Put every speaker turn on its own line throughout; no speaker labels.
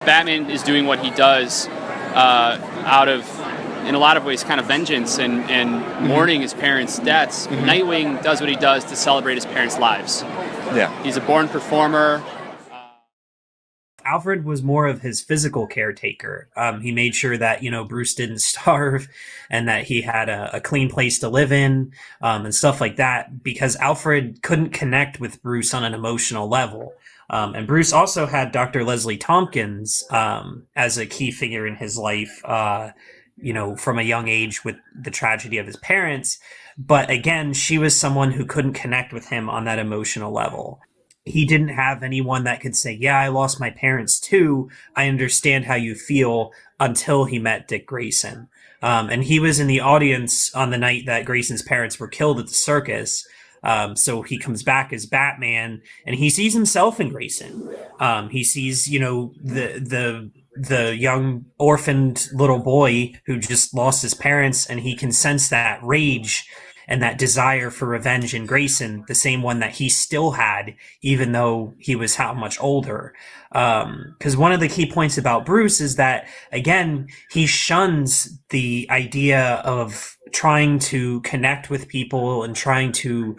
Batman is doing what he does out of, in a lot of ways, kind of vengeance and mourning his parents' deaths. Nightwing does what he does to celebrate his parents' lives.
Yeah.
He's a born performer.
Alfred was more of his physical caretaker. He made sure that, Bruce didn't starve and that he had a clean place to live in, and stuff like that, because Alfred couldn't connect with Bruce on an emotional level. And Bruce also had Dr. Leslie Tompkins as a key figure in his life, from a young age with the tragedy of his parents. But again, she was someone who couldn't connect with him on that emotional level. He didn't have anyone that could say, yeah, I lost my parents too. I understand how you feel, until he met Dick Grayson. And he was in the audience on the night that Grayson's parents were killed at the circus. So he comes back as Batman, and he sees himself in Grayson. He sees, the young orphaned little boy who just lost his parents, and he can sense that rage and that desire for revenge in Grayson, the same one that he still had, even though he was how much older. Because one of the key points about Bruce is that, again, he shuns the idea of trying to connect with people and trying to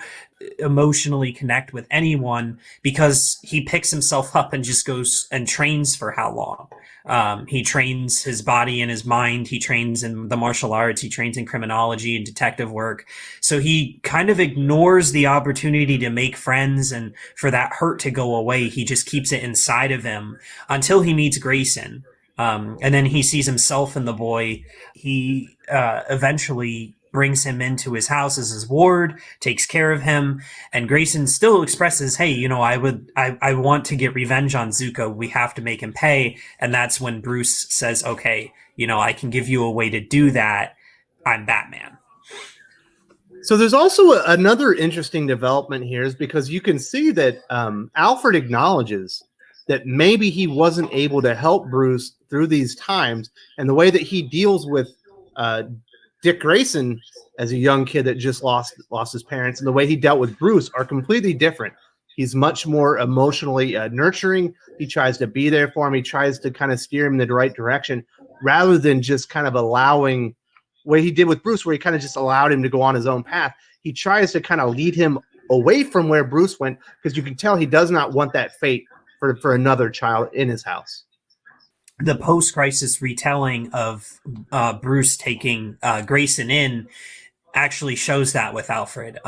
emotionally connect with anyone, because he picks himself up and just goes and trains for how long? He trains his body and his mind. He trains in the martial arts. He trains in criminology and detective work. So he kind of ignores the opportunity to make friends and for that hurt to go away. He just keeps it inside of him until he meets Grayson. And then he sees himself in the boy. He eventually brings him into his house as his ward, takes care of him, and Grayson still expresses, hey, I want to get revenge on Zuko. We have to make him pay. And that's when Bruce says, okay, I can give you a way to do that. I'm Batman.
So there's also another interesting development here, is because you can see that Alfred acknowledges that maybe he wasn't able to help Bruce through these times, and the way that he deals with Dick Grayson as a young kid that just lost his parents, and the way he dealt with Bruce are completely different. He's much more emotionally nurturing. He tries to be there for him. He tries to kind of steer him in the right direction, rather than just kind of allowing what he did with Bruce, where he kind of just allowed him to go on his own path. He tries to kind of lead him away from where Bruce went, because you can tell he does not want that fate for another child in his house.
The post-crisis retelling of Bruce taking Grayson in actually shows that with Alfred.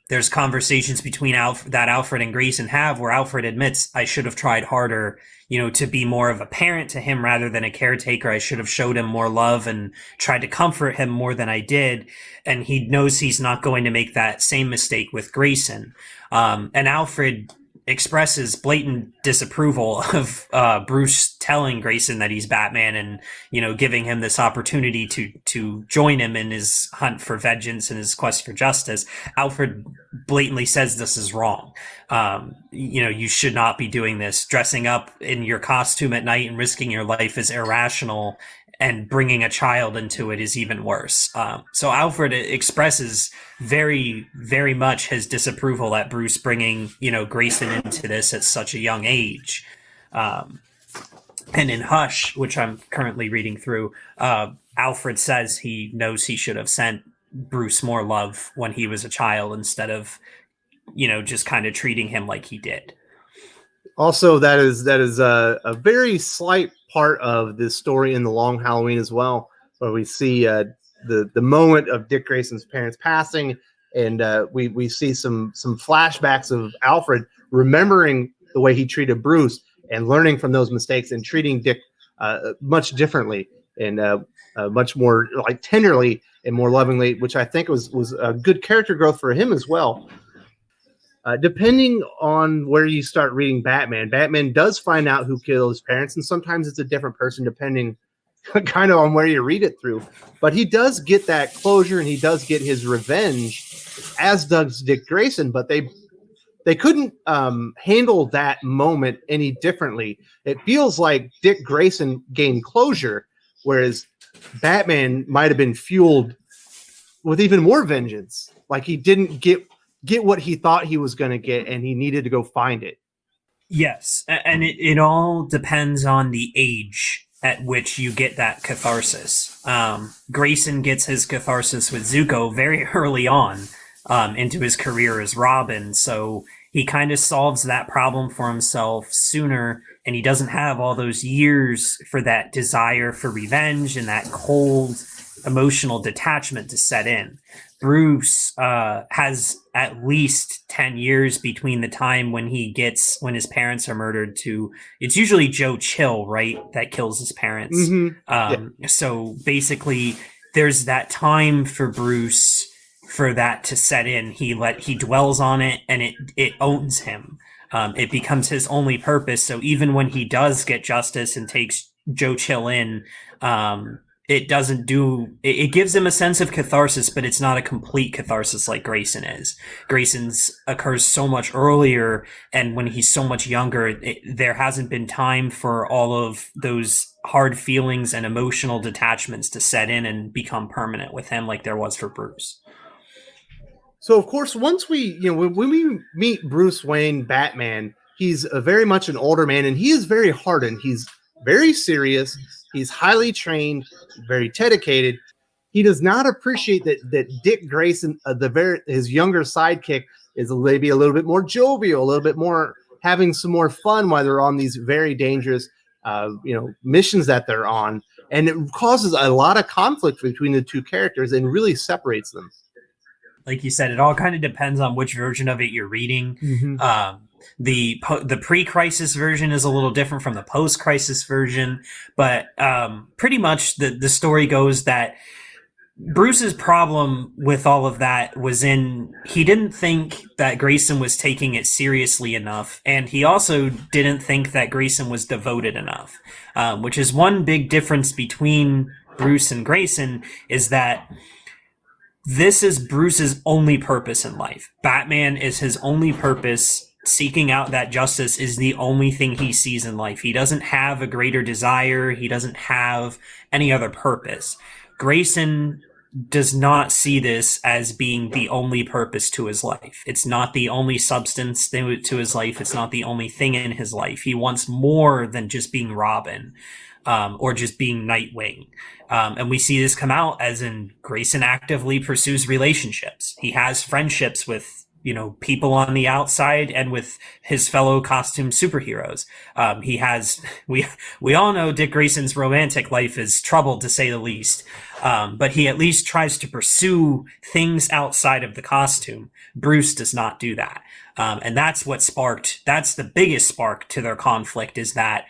There's conversations between that Alfred and Grayson have, where Alfred admits, I should have tried harder, to be more of a parent to him rather than a caretaker. I should have showed him more love and tried to comfort him more than I did. And he knows he's not going to make that same mistake with Grayson. And Alfred expresses blatant disapproval of Bruce telling Grayson that he's Batman and, giving him this opportunity to join him in his hunt for vengeance and his quest for justice. Alfred blatantly says this is wrong. You should not be doing this. Dressing up in your costume at night and risking your life is irrational, and bringing a child into it is even worse. So Alfred expresses very, very much his disapproval at Bruce bringing, Grayson into this at such a young age. And in Hush, which I'm currently reading through, Alfred says he knows he should have sent Bruce more love when he was a child, instead of, just kind of treating him like he did.
Also, that is a very slight part of this story in The Long Halloween as well, where we see the moment of Dick Grayson's parents passing, and we see some flashbacks of Alfred remembering the way he treated Bruce and learning from those mistakes and treating Dick much differently and much more like tenderly and more lovingly, which I think was a good character growth for him as well. Depending on where you start reading Batman does find out who killed his parents, and sometimes it's a different person depending kind of on where you read it through. But he does get that closure, and he does get his revenge, as does Dick Grayson, but they couldn't handle that moment any differently. It feels like Dick Grayson gained closure, whereas Batman might have been fueled with even more vengeance. Like he didn't get what he thought he was going to get, and he needed to go find it.
Yes, and it all depends on the age at which you get that catharsis. Grayson gets his catharsis with Zuko very early on into his career as Robin, so he kind of solves that problem for himself sooner, and he doesn't have all those years for that desire for revenge and that cold emotional detachment to set in. Bruce has at least 10 years between the time when his parents are murdered to, it's usually Joe Chill, right, that kills his parents. So basically there's that time for Bruce for that to set in. He dwells on it, and it owns him. It becomes his only purpose. So even when he does get justice and takes Joe Chill in, it doesn't do it gives him a sense of catharsis, but it's not a complete catharsis like Grayson is. Grayson's occurs so much earlier, and when he's so much younger, there hasn't been time for all of those hard feelings and emotional detachments to set in and become permanent with him like there was for Bruce.
So of course, once when we meet Bruce Wayne Batman, he's very much an older man, and he is very hardened. He's very serious. He's highly trained, very dedicated. He does not appreciate that Dick Grayson, his younger sidekick, is maybe a little bit more jovial, a little bit more having some more fun while they're on these very dangerous, missions that they're on, and it causes a lot of conflict between the two characters and really separates them.
Like you said, it all kind of depends on which version of it you're reading. Mm-hmm. The pre-crisis version is a little different from the post-crisis version, but pretty much the story goes that Bruce's problem with all of that was he didn't think that Grayson was taking it seriously enough, and he also didn't think that Grayson was devoted enough, which is one big difference between Bruce and Grayson, is that this is Bruce's only purpose in life. Batman is his only purpose. Seeking out that justice is the only thing he sees in life. He doesn't have a greater desire. He doesn't have any other purpose. Grayson does not see this as being the only purpose to his life. It's not the only substance to his life. It's not the only thing in his life. He wants more than just being Robin, or just being Nightwing. And we see this come out as in Grayson actively pursues relationships. He has friendships with people on the outside and with his fellow costume superheroes. We all know Dick Grayson's romantic life is troubled, to say the least. But he at least tries to pursue things outside of the costume. Bruce does not do that. And that's the biggest spark to their conflict, is that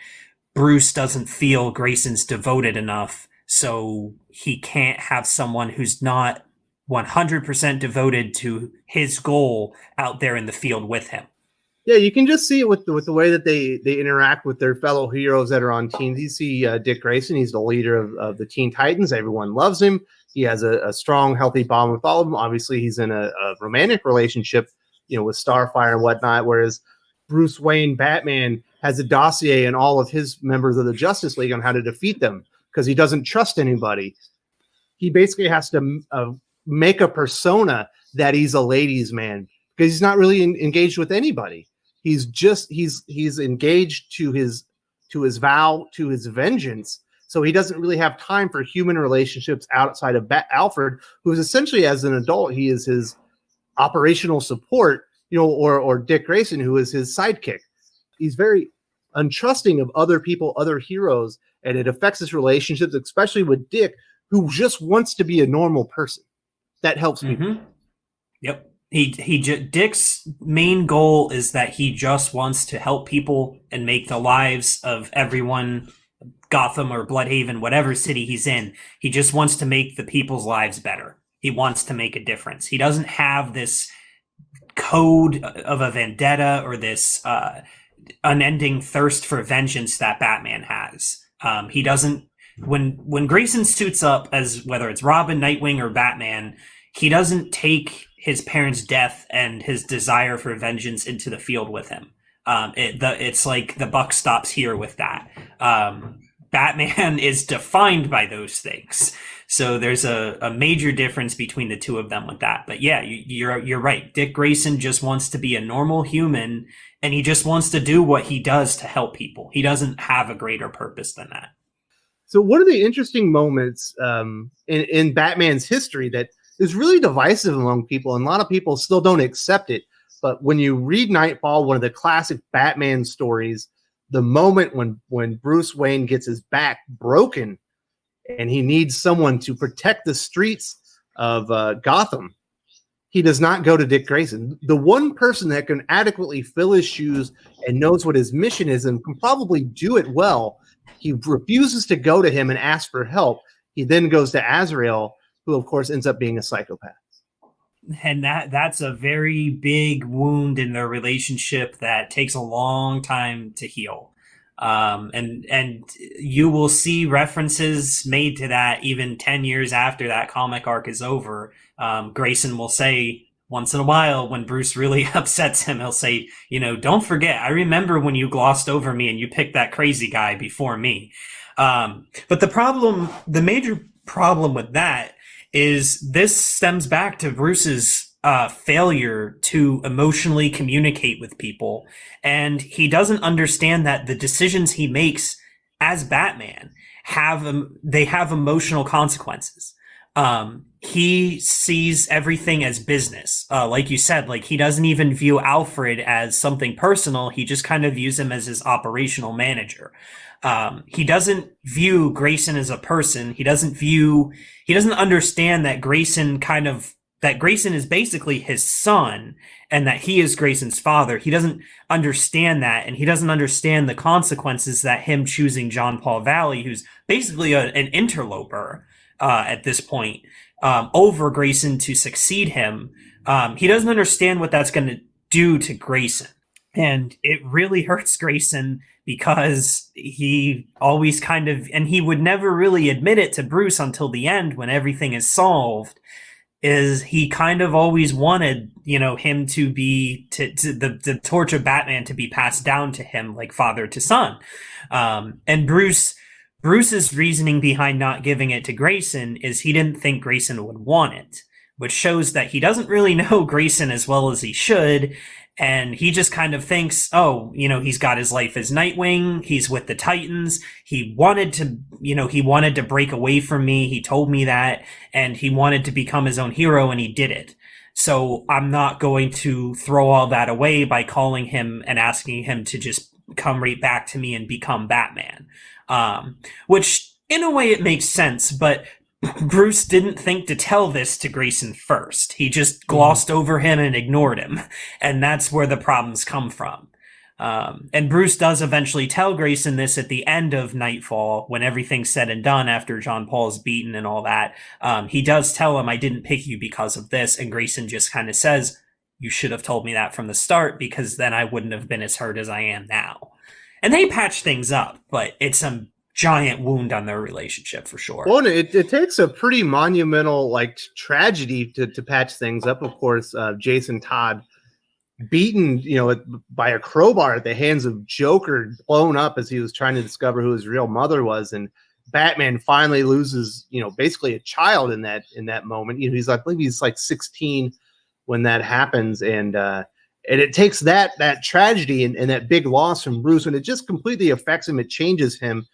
Bruce doesn't feel Grayson's devoted enough, so he can't have someone who's not 100% devoted to his goal out there in the field with him.
Yeah, you can just see it with the way that they interact with their fellow heroes that are on teams. You see Dick Grayson, he's the leader of the Teen Titans. Everyone loves him. He has a strong, healthy bond with all of them. Obviously, he's in a romantic relationship, with Starfire and whatnot, whereas Bruce Wayne Batman has a dossier in all of his members of the Justice League on how to defeat them because he doesn't trust anybody. He basically has to make a persona that he's a ladies' man because he's not really engaged with anybody. He's engaged to his vow, to his vengeance. So he doesn't really have time for human relationships outside of Alfred, who is essentially, as an adult, he is his operational support, or Dick Grayson, who is his sidekick. He's very untrusting of other people, other heroes, and it affects his relationships, especially with Dick, who just wants to be a normal person. That helps people.
Mm-hmm. Yep. Dick's main goal is that he just wants to help people and make the lives of everyone, Gotham or Bloodhaven, whatever city he's in. He just wants to make the people's lives better. He wants to make a difference. He doesn't have this code of a vendetta or this unending thirst for vengeance that Batman has. He doesn't. When Grayson suits up as whether it's Robin, Nightwing, or Batman, he doesn't take his parents' death and his desire for vengeance into the field with him. It's like the buck stops here with that. Batman is defined by those things. So there's a major difference between the two of them with that. But yeah, you're right. Dick Grayson just wants to be a normal human, and he just wants to do what he does to help people. He doesn't have a greater purpose than that.
So one of the interesting moments in Batman's history that is really divisive among people, and a lot of people still don't accept it. But when you read Nightfall, one of the classic Batman stories, the moment when Bruce Wayne gets his back broken and he needs someone to protect the streets of Gotham, he does not go to Dick Grayson. The one person that can adequately fill his shoes and knows what his mission is and can probably do it well, he refuses to go to him and ask for help. He then goes to Azrael, who of course ends up being a psychopath.
And that's a very big wound in their relationship that takes a long time to heal. And you will see references made to that even 10 years after that comic arc is over. Grayson will say once in a while, when Bruce really upsets him, he'll say, don't forget, I remember when you glossed over me and you picked that crazy guy before me. But the major problem with that is this stems back to Bruce's failure to emotionally communicate with people. And he doesn't understand that the decisions he makes as Batman have emotional consequences. He sees everything as business. Like you said, like he doesn't even view Alfred as something personal. He just kind of views him as his operational manager. He doesn't view Grayson as a person. He doesn't understand that Grayson is basically his son and that he is Grayson's father. He doesn't understand that, and he doesn't understand the consequences that him choosing John Paul Valley, who's basically an interloper at this point, over Grayson to succeed him. He doesn't understand what that's going to do to Grayson. And it really hurts Grayson because he always and he would never really admit it to Bruce until the end when everything is solved, is he kind of always wanted, him to be, the torch of Batman to be passed down to him like father to son. And Bruce's reasoning behind not giving it to Grayson is he didn't think Grayson would want it, which shows that he doesn't really know Grayson as well as he should. And he just kind of thinks, he's got his life as Nightwing. He's with the Titans. He wanted to break away from me. He told me that, and he wanted to become his own hero, and he did it. So I'm not going to throw all that away by calling him and asking him to just come right back to me and become Batman. Which in a way it makes sense, but Bruce didn't think to tell this to Grayson first. He just glossed over him and ignored him. And that's where the problems come from. And Bruce does eventually tell Grayson this at the end of Nightfall, when everything's said and done after John Paul's beaten and all that. He does tell him, I didn't pick you because of this. And Grayson just kind of says, you should have told me that from the start, because then I wouldn't have been as hurt as I am now. And they patch things up, but it's a giant wound on their relationship for sure.
Well, it takes a pretty monumental tragedy to patch things up. Of course, Jason Todd beaten by a crowbar at the hands of Joker, blown up as he was trying to discover who his real mother was, and Batman finally loses basically a child in that moment. I believe he's like 16 when that happens, and it takes that tragedy and that big loss from Bruce, and it just completely affects him. It changes him.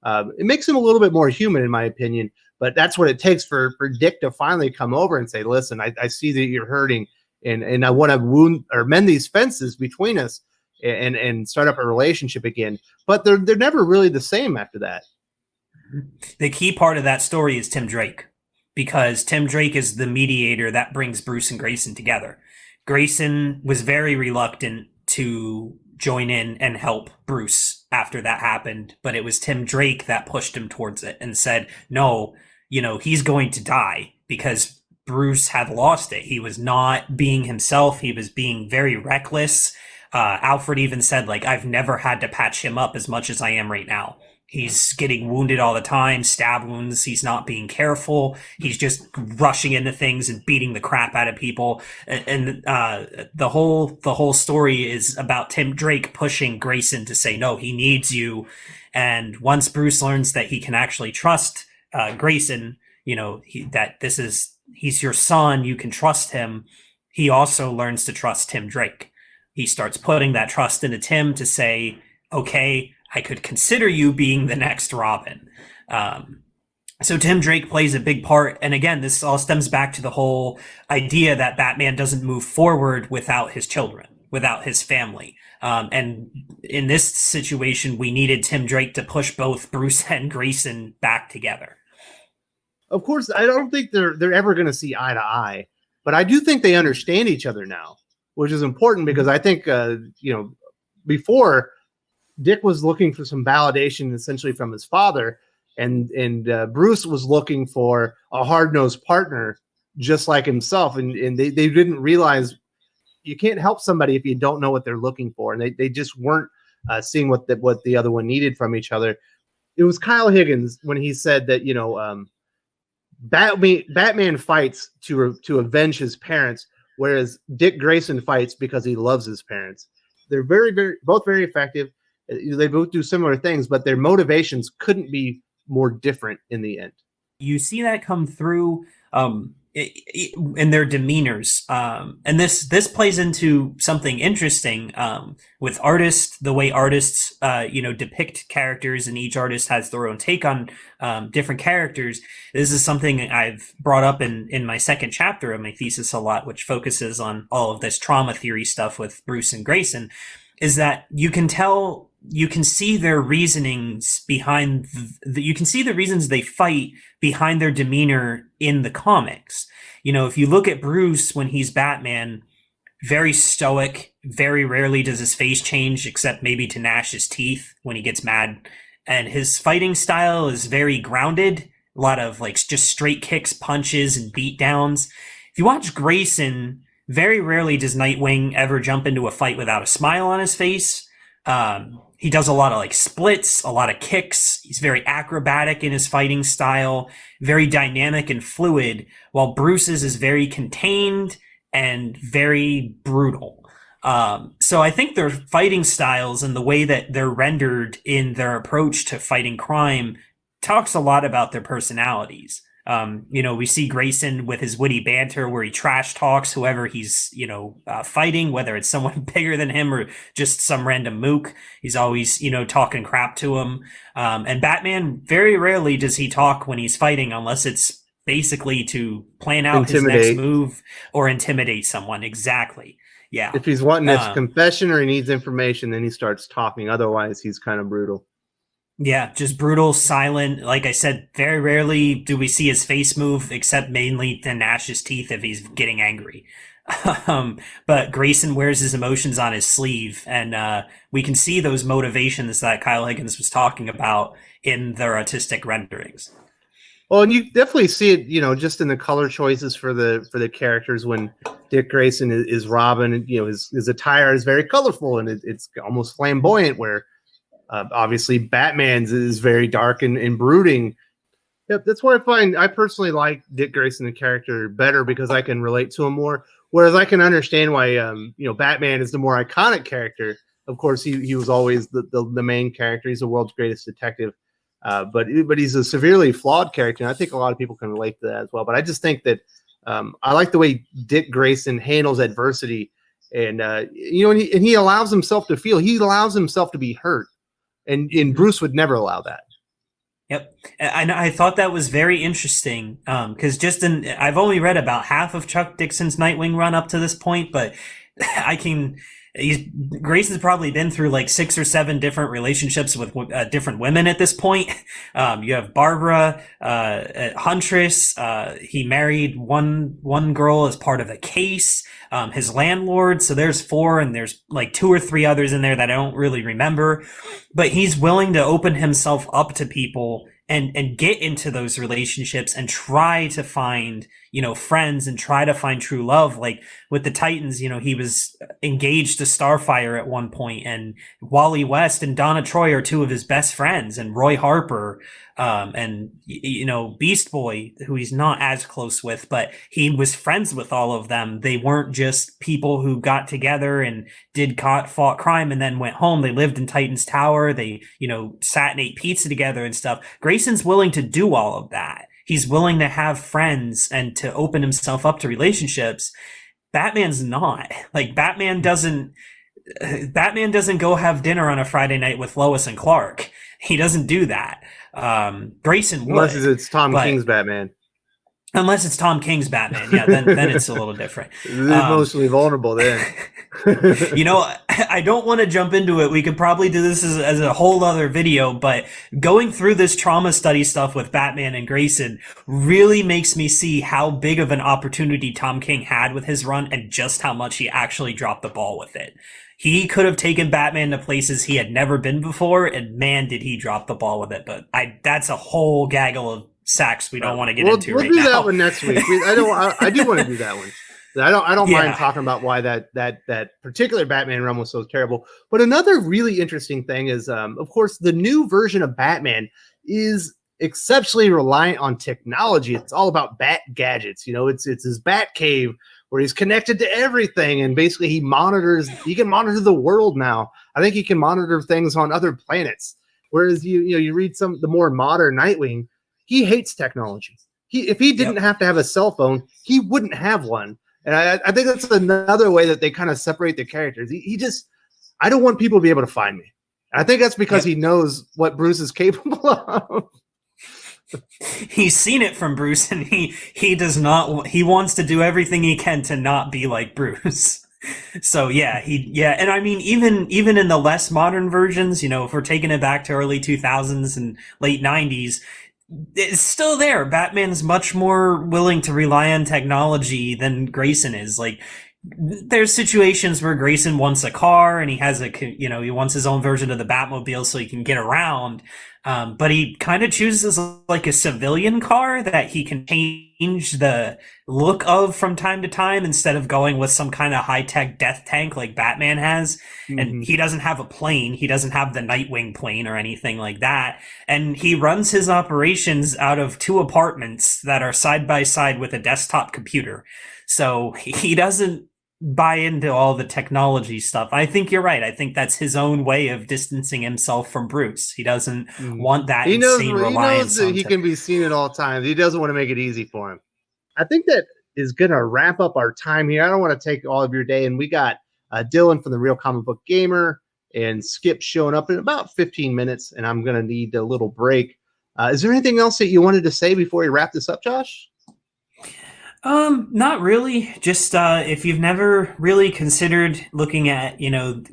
It makes him a little bit more human, in my opinion, but that's what it takes for Dick to finally come over and say, listen, I see that you're hurting, and I want to mend these fences between us and start up a relationship again. But they're never really the same after that.
The key part of that story is Tim Drake, because Tim Drake is the mediator that brings Bruce and Grayson together. Grayson was very reluctant to join in and help Bruce after that happened, but it was Tim Drake that pushed him towards it and said, no, he's going to die, because Bruce had lost it. He was not being himself. He was being very reckless. Alfred even said, I've never had to patch him up as much as I am right now. He's getting wounded all the time, stab wounds. He's not being careful. He's just rushing into things and beating the crap out of people. And the whole story is about Tim Drake pushing Grayson to say, no, he needs you. And once Bruce learns that he can actually trust Grayson, he's your son, you can trust him. He also learns to trust Tim Drake. He starts putting that trust into Tim to say, okay, I could consider you being the next Robin. So Tim Drake plays a big part. And again, this all stems back to the whole idea that Batman doesn't move forward without his children, without his family. And in this situation, we needed Tim Drake to push both Bruce and Grayson back together.
Of course, I don't think they're ever going to see eye to eye, but I do think they understand each other now, which is important because I think, before Dick was looking for some validation essentially from his father, and Bruce was looking for a hard-nosed partner just like himself. And they didn't realize you can't help somebody if you don't know what they're looking for. And they just weren't seeing what the other one needed from each other. It was Kyle Higgins when he said that, Batman fights to avenge his parents, whereas Dick Grayson fights because he loves his parents. They're both very effective. They both do similar things, but their motivations couldn't be more different in the end.
You see that come through in their demeanors. And this plays into something interesting with artists, the way artists, depict characters, and each artist has their own take on different characters. This is something I've brought up in my second chapter of my thesis a lot, which focuses on all of this trauma theory stuff with Bruce and Grayson, is that you can see their reasonings behind you can see the reasons they fight behind their demeanor in the comics. If you look at Bruce when he's Batman, very stoic, very rarely does his face change except maybe to gnash his teeth when he gets mad. And his fighting style is very grounded, a lot of just straight kicks, punches, and beat downs. If you watch Grayson, very rarely does Nightwing ever jump into a fight without a smile on his face. He does a lot of splits, a lot of kicks. He's very acrobatic in his fighting style, very dynamic and fluid, while Bruce's is very contained and very brutal. So I think their fighting styles and the way that they're rendered in their approach to fighting crime talks a lot about their personalities. We see Grayson with his witty banter where he trash talks whoever he's, fighting, whether it's someone bigger than him or just some random mook. He's always, talking crap to him. And Batman, very rarely does he talk when he's fighting unless it's basically to plan out his next move or intimidate someone. Exactly. Yeah.
If he's wanting a confession or he needs information, then he starts talking. Otherwise, he's kind of brutal.
Yeah, just brutal, silent. Like I said, very rarely do we see his face move, except mainly to gnash his teeth if he's getting angry. But Grayson wears his emotions on his sleeve, and we can see those motivations that Kyle Higgins was talking about in their artistic renderings.
Well, and you definitely see it, just in the color choices for the characters. When Dick Grayson is Robin, and his attire is very colorful and it's almost flamboyant, where obviously Batman's is very dark and brooding. Yep, that's why I personally like Dick Grayson, the character, better because I can relate to him more. Whereas I can understand why Batman is the more iconic character. Of course, he was always the main character. He's the world's greatest detective, but he's a severely flawed character, and I think a lot of people can relate to that as well. But I just think that I like the way Dick Grayson handles adversity, and he allows himself to feel. He allows himself to be hurt. And Bruce would never allow that.
Yep. I thought that was very interesting because I've only read about half of Chuck Dixon's Nightwing run up to this point, but Grayson's probably been through 6 or 7 different relationships with different women at this point. You have Barbara, Huntress. He married one girl as part of a case. His landlord. So there's 4, and there's 2 or 3 others in there that I don't really remember. But he's willing to open himself up to people and get into those relationships and try to find, friends and try to find true love. Like with the Titans, he was engaged to Starfire at one point, and Wally West and Donna Troy are two of his best friends, and Roy Harper, and Beast Boy, who he's not as close with, but he was friends with all of them. They weren't just people who got together and fought crime and then went home. They lived in Titan's Tower. They, sat and ate pizza together and stuff. Grayson's willing to do all of that. He's willing to have friends and to open himself up to relationships. Batman's not. Like, Batman doesn't go have dinner on a Friday night with Lois and Clark. He doesn't do that. Grayson would.
Unless it's Tom King's Batman.
Unless it's Tom King's Batman. Yeah, then it's a little different.
It's emotionally vulnerable then.
I don't want to jump into it. We could probably do this as a whole other video, but going through this trauma study stuff with Batman and Grayson really makes me see how big of an opportunity Tom King had with his run and just how much he actually dropped the ball with it. He could have taken Batman to places he had never been before, and man, did he drop the ball with it. But that's a whole gaggle of sacks we don't want to get into right now.
We'll do that one next week. I do want to do that one. I don't mind talking about why that particular Batman run was so terrible. But another really interesting thing is, of course, the new version of Batman is exceptionally reliant on technology. It's all about bat gadgets. It's his Bat Cave where he's connected to everything, and basically he can monitor the world now. I think he can monitor things on other planets. Whereas you read the more modern Nightwing, he hates technology. If he didn't have to have a cell phone, he wouldn't have one. And I think that's another way that they kind of separate the characters. I don't want people to be able to find me. I think that's because he knows what Bruce is capable of.
He's seen it from Bruce, and he does not. He wants to do everything he can to not be like Bruce. So and I mean, even in the less modern versions, if we're taking it back to early 2000s and late 90s, it's still there. Batman's much more willing to rely on technology than Grayson is. Like, there's situations where Grayson wants a car and he has he wants his own version of the Batmobile so he can get around. But he kind of chooses like a civilian car that he can change the look of from time to time instead of going with some kind of high-tech death tank like Batman has. Mm-hmm. And he doesn't have a plane. He doesn't have the Nightwing plane or anything like that. And he runs his operations out of 2 apartments that are side by side with a desktop computer. So he doesn't buy into all the technology stuff. I think you're right. I think that's his own way of distancing himself from Bruce. He doesn't want that insane reliance.
He knows that he can be seen at all times. He doesn't want to make it easy for him. I think that is going to wrap up our time here. I don't want to take all of your day. And we got Dylan from the Real Comic Book Gamer and Skip showing up in about 15 minutes. And I'm going to need a little break. Is there anything else that you wanted to say before we wrap this up, Josh?
Not really. Just, if you've never really considered looking at,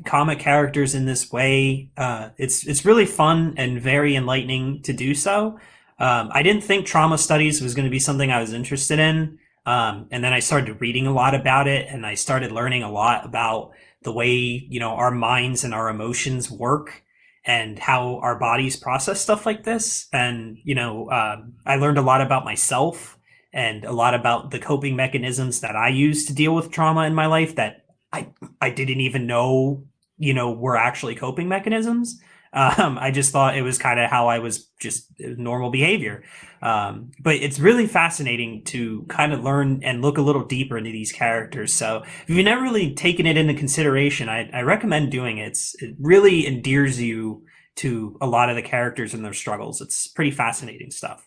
comic characters in this way, it's really fun and very enlightening to do so. I didn't think trauma studies was going to be something I was interested in. And then I started reading a lot about it, and I started learning a lot about the way, our minds and our emotions work and how our bodies process stuff like this. And, I learned a lot about myself and a lot about the coping mechanisms that I use to deal with trauma in my life that I didn't even know, were actually coping mechanisms. I just thought it was kind of how I was, just normal behavior. But it's really fascinating to kind of learn and look a little deeper into these characters. So if you've never really taken it into consideration, I recommend doing it. It really endears you to a lot of the characters and their struggles. It's pretty fascinating stuff.